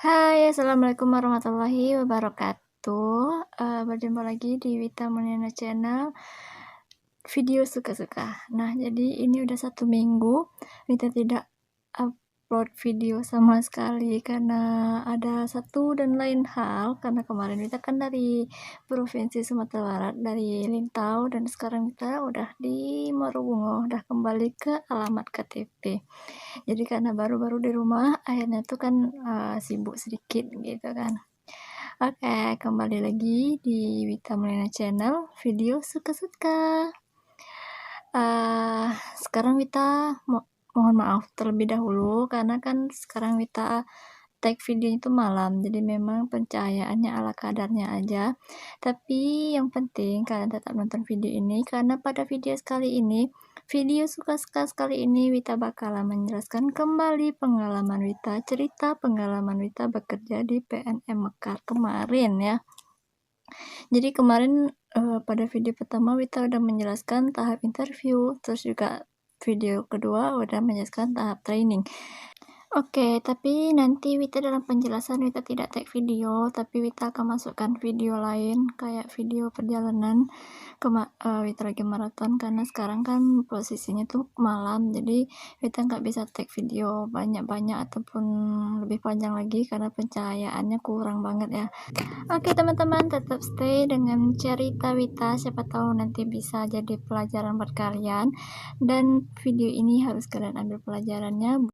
Hai, assalamualaikum warahmatullahi wabarakatuh. Berjumpa lagi di Wita Mulyana Channel, video suka-suka. Nah, jadi ini udah 1 minggu Wita tidak upload video sama sekali karena ada satu dan lain hal. Karena kemarin Wita kan dari Provinsi Sumatera Barat, dari Lintau, dan sekarang Wita udah di Morowongo, udah kembali ke alamat KTP. Jadi karena baru-baru di rumah, akhirnya tuh kan sibuk sedikit gitu kan. Oke, kembali lagi di Wita Mulyana Channel, video suka-suka. Sekarang Wita mohon maaf terlebih dahulu karena kan sekarang Wita tag video itu malam, jadi memang pencahayaannya ala kadarnya aja. Tapi yang penting kalian tetap nonton video ini karena pada video suka-suka sekali ini Wita bakalan menjelaskan kembali pengalaman Wita, cerita pengalaman Wita bekerja di PNM Mekar kemarin ya. Jadi kemarin pada video pertama Wita udah menjelaskan tahap interview, terus juga video kedua udah menjelaskan tahap training. Oke, tapi nanti Wita dalam penjelasan Wita tidak tag video, tapi Wita akan masukkan video lain kayak video perjalanan Wita lagi maraton karena sekarang kan posisinya tuh malam, jadi Wita nggak bisa tag video banyak-banyak ataupun lebih panjang lagi karena pencahayaannya kurang banget ya. Oke teman-teman, tetap stay dengan cerita Wita, siapa tahu nanti bisa jadi pelajaran buat kalian, dan video ini harus kalian ambil pelajarannya.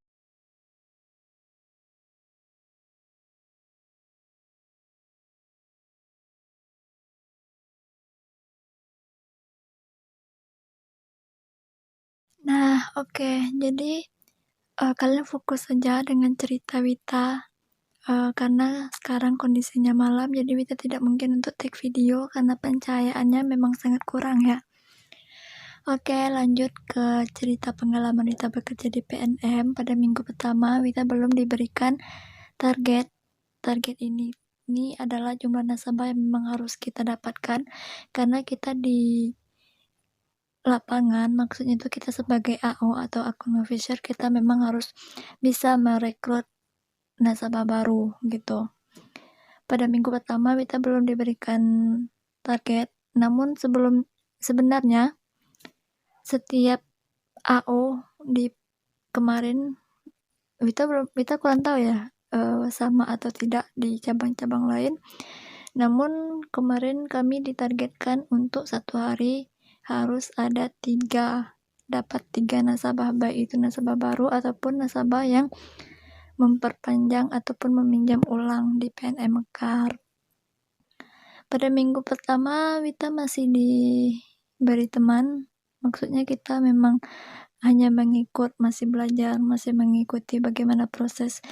Nah, oke. Jadi, kalian fokus saja dengan cerita Wita, karena sekarang kondisinya malam, jadi Wita tidak mungkin untuk take video karena pencahayaannya memang sangat kurang ya. Oke, lanjut ke cerita pengalaman Wita bekerja di PNM. Pada minggu pertama, Wita belum diberikan target. Target ini adalah jumlah nasabah yang memang harus kita dapatkan karena kita di lapangan, maksudnya itu kita sebagai AO atau akun official, kita memang harus bisa merekrut nasabah baru gitu. Pada minggu pertama Wita belum diberikan target, namun sebenarnya setiap AO di kemarin Wita kurang tahu ya sama atau tidak di cabang-cabang lain. Namun kemarin kami ditargetkan untuk 1 hari harus ada 3 nasabah, baik itu nasabah baru ataupun nasabah yang memperpanjang ataupun meminjam ulang di PNM Mekar. Pada minggu pertama Wita masih diberi teman, maksudnya kita memang hanya masih belajar, masih mengikuti bagaimana proses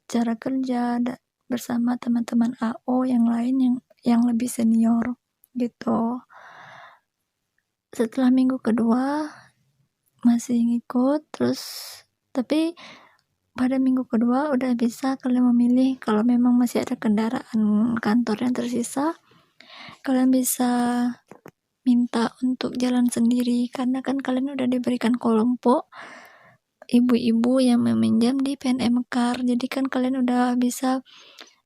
cara kerja bersama teman-teman AO yang lain yang lebih senior gitu. Setelah minggu kedua masih ngikut terus, tapi pada minggu kedua udah bisa kalian memilih. Kalau memang masih ada kendaraan kantor yang tersisa, kalian bisa minta untuk jalan sendiri karena kan kalian udah diberikan kelompok ibu-ibu yang meminjam di PNM Mekar, jadi kan kalian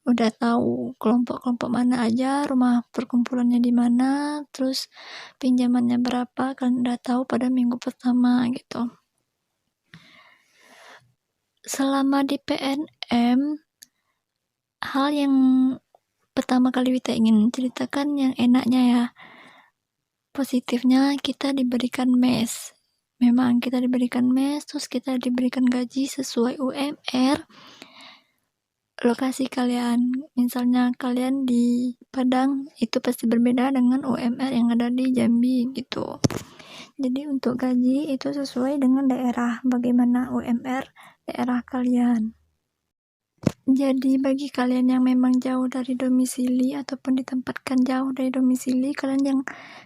udah tahu kelompok-kelompok mana aja, rumah perkumpulannya di mana, terus pinjamannya berapa, kalian udah tahu pada minggu pertama gitu. Selama di PNM, hal yang pertama kali Wita ingin ceritakan yang enaknya ya, positifnya kita diberikan mes. Memang kita diberikan mes, terus kita diberikan gaji sesuai UMR lokasi kalian. Misalnya kalian di Padang, itu pasti berbeda dengan UMR yang ada di Jambi gitu. Jadi untuk gaji itu sesuai dengan daerah, bagaimana UMR daerah kalian. Jadi bagi kalian yang memang jauh dari domisili ataupun ditempatkan jauh dari domisili, kalian yang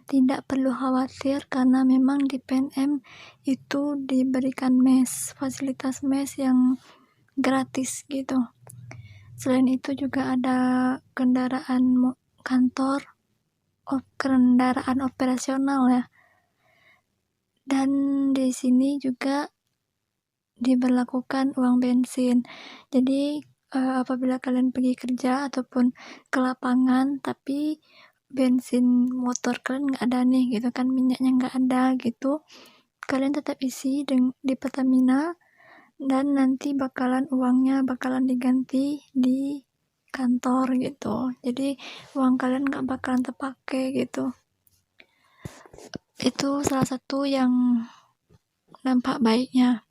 tidak perlu khawatir karena memang di PNM itu diberikan mes, fasilitas mes yang gratis gitu. Selain itu juga ada kendaraan kantor, kendaraan operasional ya. Dan di sini juga diberlakukan uang bensin. Jadi apabila kalian pergi kerja ataupun ke lapangan, tapi bensin motor kalian nggak ada nih gitu kan, minyaknya nggak ada gitu, kalian tetap isi di Pertamina dan nanti uangnya bakalan diganti di kantor gitu. Jadi uang kalian nggak bakalan terpakai gitu. Itu salah satu yang dampak baiknya.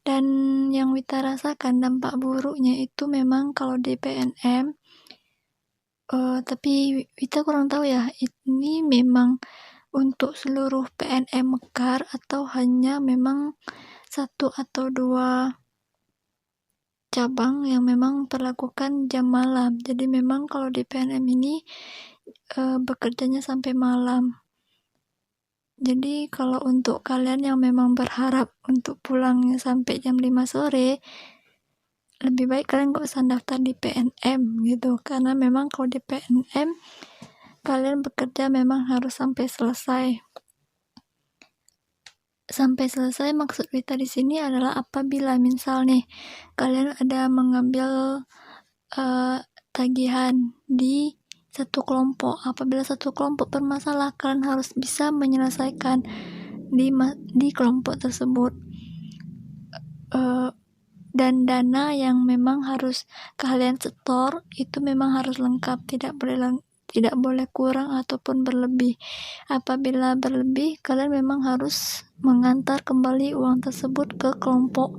Dan yang Wita rasakan dampak buruknya itu memang kalau di PNM, tapi Wita kurang tahu ya, ini memang untuk seluruh PNM Mekar atau hanya memang satu atau dua cabang yang memang perlakukan jam malam. Jadi memang kalau di PNM ini bekerjanya sampai malam. Jadi kalau untuk kalian yang memang berharap untuk pulangnya sampai jam 5 sore, lebih baik kalian gak usah daftar di PNM gitu, karena memang kalau di PNM kalian bekerja memang harus sampai selesai. Sampai selesai maksud Wita di sini adalah apabila misal nih kalian ada mengambil tagihan di satu kelompok, apabila satu kelompok bermasalah, kalian harus bisa menyelesaikan di kelompok tersebut. Dan dana yang memang harus kalian setor itu memang harus lengkap, tidak boleh kurang ataupun berlebih. Apabila berlebih, kalian memang harus mengantar kembali uang tersebut ke kelompok,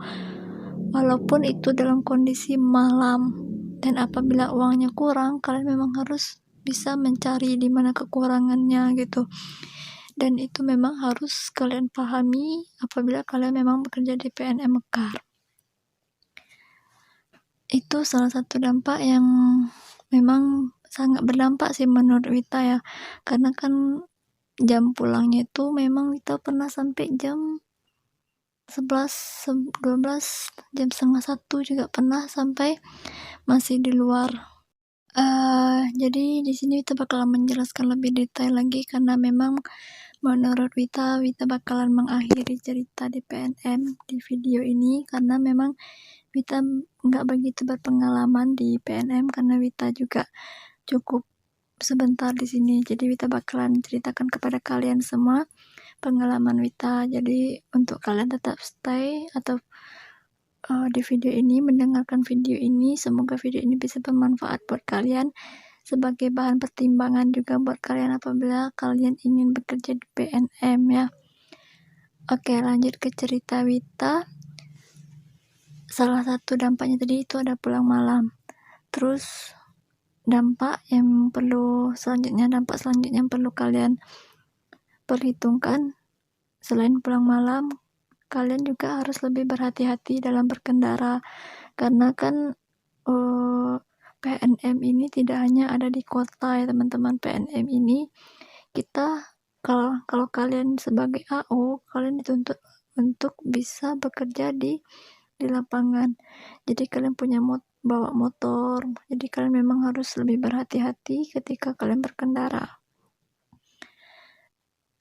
walaupun itu dalam kondisi malam. Dan apabila uangnya kurang, kalian memang harus bisa mencari di mana kekurangannya gitu. Dan itu memang harus kalian pahami apabila kalian memang bekerja di PNM Mekar. Itu salah satu dampak yang memang sangat berdampak sih menurut Wita ya, karena kan jam pulangnya itu memang Wita pernah sampai jam 11, 12, jam setengah 1 juga pernah sampai masih di luar. Jadi di sini Wita bakalan menjelaskan lebih detail lagi karena memang menurut Wita bakalan mengakhiri cerita di PNM di video ini karena memang Wita nggak begitu berpengalaman di PNM karena Wita juga cukup sebentar di sini. Jadi Wita bakalan ceritakan kepada kalian semua pengalaman Wita. Jadi untuk kalian tetap stay atau di video ini, mendengarkan video ini. Semoga video ini bisa bermanfaat buat kalian sebagai bahan pertimbangan juga buat kalian apabila kalian ingin bekerja di PNM ya. Oke, lanjut ke cerita Wita. Salah satu dampaknya tadi itu ada pulang malam. Terus dampak selanjutnya yang perlu kalian perhitungkan selain pulang malam, kalian juga harus lebih berhati-hati dalam berkendara karena kan PNM ini tidak hanya ada di kota ya teman-teman. PNM ini kita kalau kalian sebagai AO, kalian dituntut untuk bisa bekerja di lapangan. Jadi kalian bawa motor, jadi kalian memang harus lebih berhati-hati ketika kalian berkendara.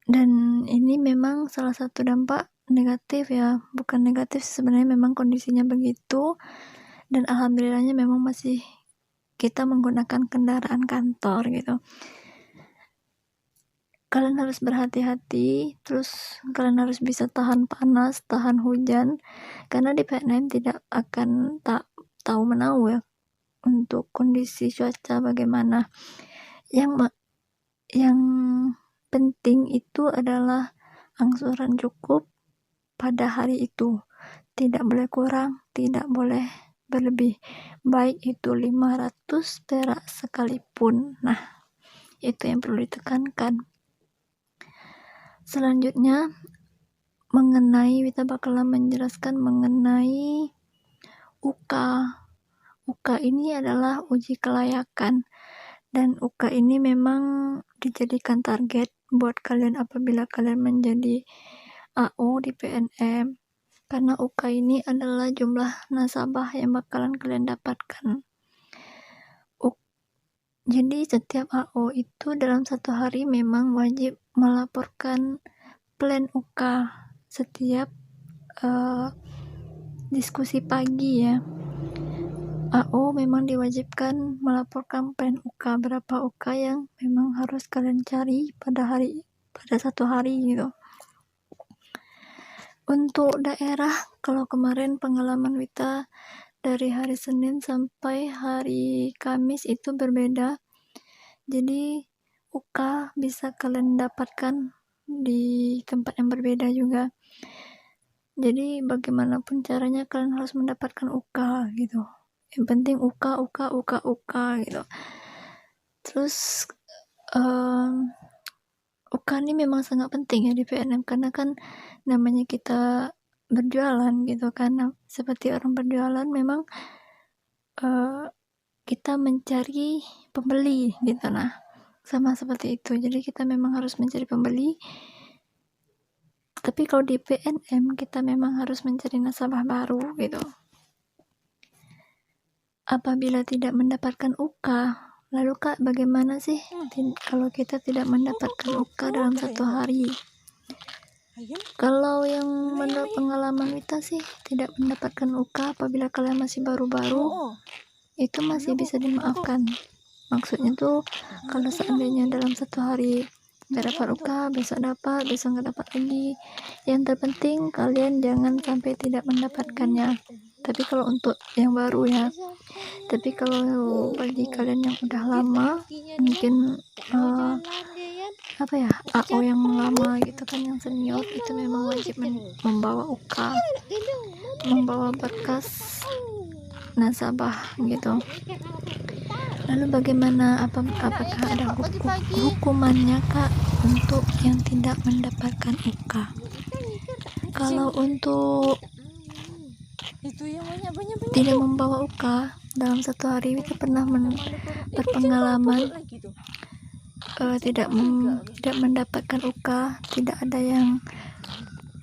Dan ini memang salah satu dampak negatif ya, bukan negatif sebenarnya, memang kondisinya begitu. Dan alhamdulillahnya memang masih kita menggunakan kendaraan kantor gitu. Kalian harus berhati-hati, terus kalian harus bisa tahan panas, tahan hujan, karena di PNM tidak akan tahu menau ya untuk kondisi cuaca bagaimana. Yang penting itu adalah angsuran cukup pada hari itu, tidak boleh kurang, tidak boleh berlebih, baik itu 500 perak sekalipun. Nah, itu yang perlu ditekankan. Selanjutnya Wita bakalan menjelaskan mengenai UK. UK ini adalah uji kelayakan, dan UK ini memang dijadikan target buat kalian apabila kalian menjadi AO di PNM, karena UK ini adalah jumlah nasabah yang bakalan kalian dapatkan. Jadi setiap AO itu dalam satu hari memang wajib melaporkan plan UK setiap diskusi pagi ya. AO memang diwajibkan melaporkan plan UK, berapa UK yang memang harus kalian cari pada satu hari gitu. Untuk daerah, kalau kemarin pengalaman Wita dari hari Senin sampai hari Kamis itu berbeda. Jadi UK bisa kalian dapatkan di tempat yang berbeda juga. Jadi bagaimanapun caranya kalian harus mendapatkan UK gitu. Yang penting UK gitu. Terus UK ini memang sangat penting ya di PNM, karena kan namanya kita berjualan gitu kan, seperti orang berjualan memang kita mencari pembeli gitu. Nah, sama seperti itu, jadi kita memang harus mencari pembeli. Tapi kalau di PNM kita memang harus mencari nasabah baru gitu. Apabila tidak mendapatkan UK, lalu Kak, bagaimana sih kalau kita tidak mendapatkan UK dalam satu hari? Kalau yang menurut pengalaman kita sih tidak mendapatkan UK apabila kalian masih baru-baru, itu masih bisa dimaafkan. Maksudnya tuh kalau seandainya dalam satu hari nggak dapat UK, besok nggak dapat lagi. Yang terpenting kalian jangan sampai tidak mendapatkannya. Tapi kalau untuk yang baru ya, tapi kalau bagi kalian yang udah lama, mungkin AO yang lama gitu kan, yang senior, itu memang wajib membawa UK, membawa berkas nasabah gitu. Lalu bagaimana, apakah ada hukumannya Kak untuk yang tidak mendapatkan UK? Kalau untuk tidak membawa UK dalam satu hari, kita pernah berpengalaman tidak mendapatkan UK, tidak ada yang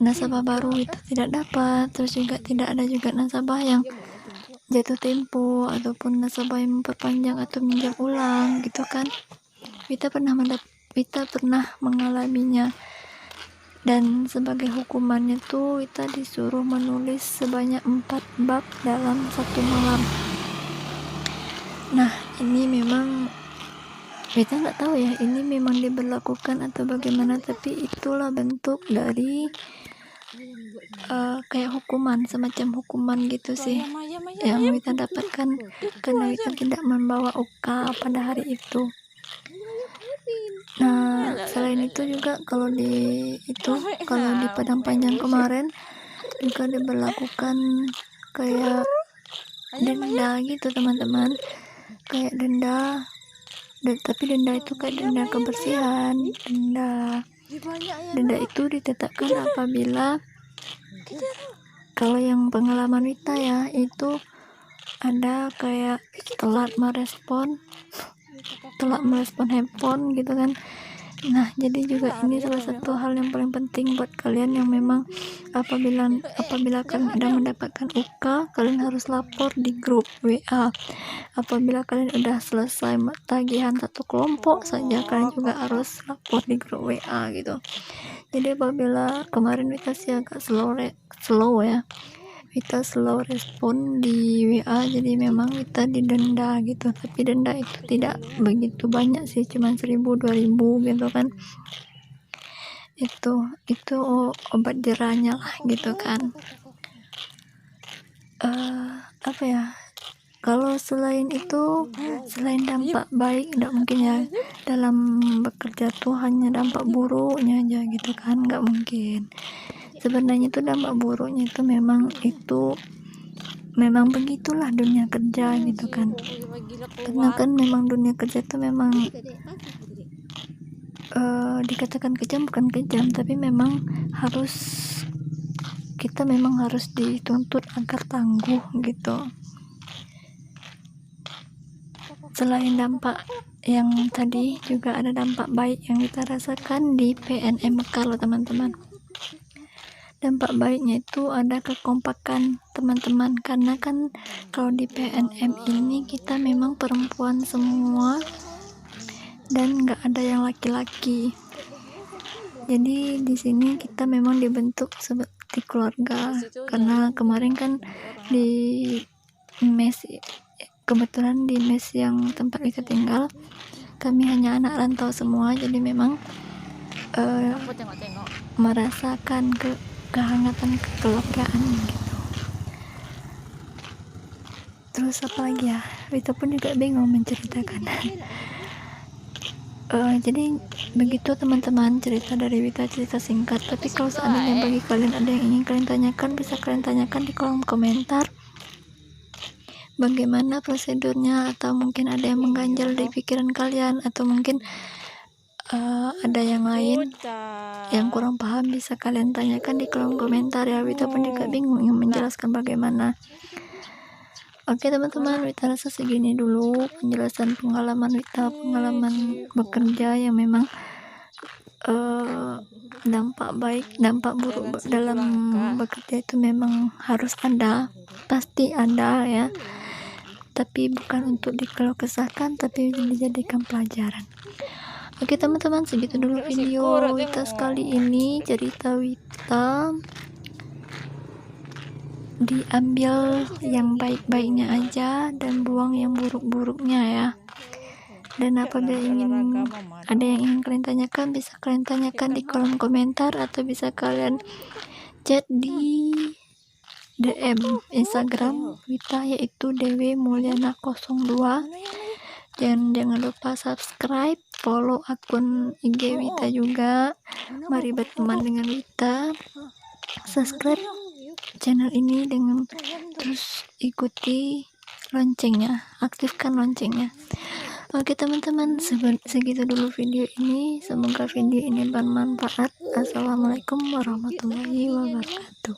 nasabah baru itu tidak dapat, terus juga tidak ada juga nasabah yang jatuh tempo ataupun nasabah yang memperpanjang atau minjam ulang gitu kan. Kita pernah mengalaminya, dan sebagai hukumannya tuh kita disuruh menulis sebanyak 4 bab dalam satu malam. Nah, ini memang kita nggak tahu ya, ini memang diberlakukan atau bagaimana, tapi itulah bentuk dari kayak hukuman, semacam hukuman gitu sih yang kita dapatkan karena kita tidak membawa UK pada hari itu. Nah, selain itu juga kalau di Padang Panjang kemarin juga diberlakukan kayak denda gitu teman-teman, kayak denda, tapi denda itu kayak denda kebersihan. Denda itu ditetapkan apabila, kalau yang pengalaman Wita ya, itu ada kayak telat merespon handphone gitu kan. Nah, jadi juga ini salah satu hal yang paling penting buat kalian yang memang apabila kalian udah mendapatkan UK, kalian harus lapor di grup WA. Apabila kalian udah selesai tagihan satu kelompok saja, kalian juga harus lapor di grup WA gitu. Jadi apabila kemarin Wita sih agak slow ya, Wita slow respon di WA, jadi memang Wita didenda gitu. Tapi denda itu tidak begitu banyak sih, cuma 1.000-2.000 gitu kan. Itu obat jerahnya lah gitu kan. Kalau selain itu, selain dampak baik, nggak mungkin ya dalam bekerja tuh hanya dampak buruknya aja gitu kan, nggak mungkin. Sebenarnya itu dampak buruknya itu memang begitulah dunia kerja gitu kan. Karena kan memang dunia kerja itu memang dikatakan kejam, bukan kejam, tapi memang kita memang harus dituntut agar tangguh gitu. Selain dampak yang tadi, juga ada dampak baik yang kita rasakan di PNM Mekar loh teman-teman. Dampak baiknya itu ada kekompakan teman-teman, karena kan kalau di PNM ini kita memang perempuan semua dan nggak ada yang laki-laki. Jadi di sini kita memang dibentuk seperti keluarga, karena kemarin kan di mes kebetulan di mes yang tempat kita tinggal kami hanya anak rantau semua, jadi memang merasakan kehangatan kekeluargaan gitu. Terus apa lagi ya, Wita pun juga bingung menceritakan. Jadi begitu teman-teman cerita dari Wita, cerita singkat. Tapi kalau seandainya bagi kalian ada yang ingin kalian tanyakan, bisa kalian tanyakan di kolom komentar bagaimana prosedurnya, atau mungkin ada yang mengganjal di pikiran kalian, atau mungkin ada yang lain yang kurang paham, bisa kalian tanyakan di kolom komentar ya. Wita pun juga bingung ingin menjelaskan bagaimana. Oke teman-teman, Wita rasa segini dulu penjelasan pengalaman Wita, pengalaman bekerja yang memang dampak baik, dampak buruk dalam bekerja itu memang harus ada, pasti ada ya. Tapi bukan untuk dikeluh kesahkan, tapi dijadikan pelajaran. Oke teman-teman, segitu dulu video Wita sekali ini, cerita Wita. Diambil yang baik-baiknya aja dan buang yang buruk-buruknya ya. Dan apabila ada yang ingin kalian tanyakan, bisa kalian tanyakan di kolom komentar, atau bisa kalian chat di DM Instagram Wita, yaitu dwmulyana02. Jangan lupa subscribe, follow akun IG Wita juga. Mari berteman dengan Wita. Subscribe channel ini dengan terus ikuti loncengnya, aktifkan loncengnya. Oke teman-teman, segitu dulu video ini, semoga video ini bermanfaat. Assalamualaikum warahmatullahi wabarakatuh.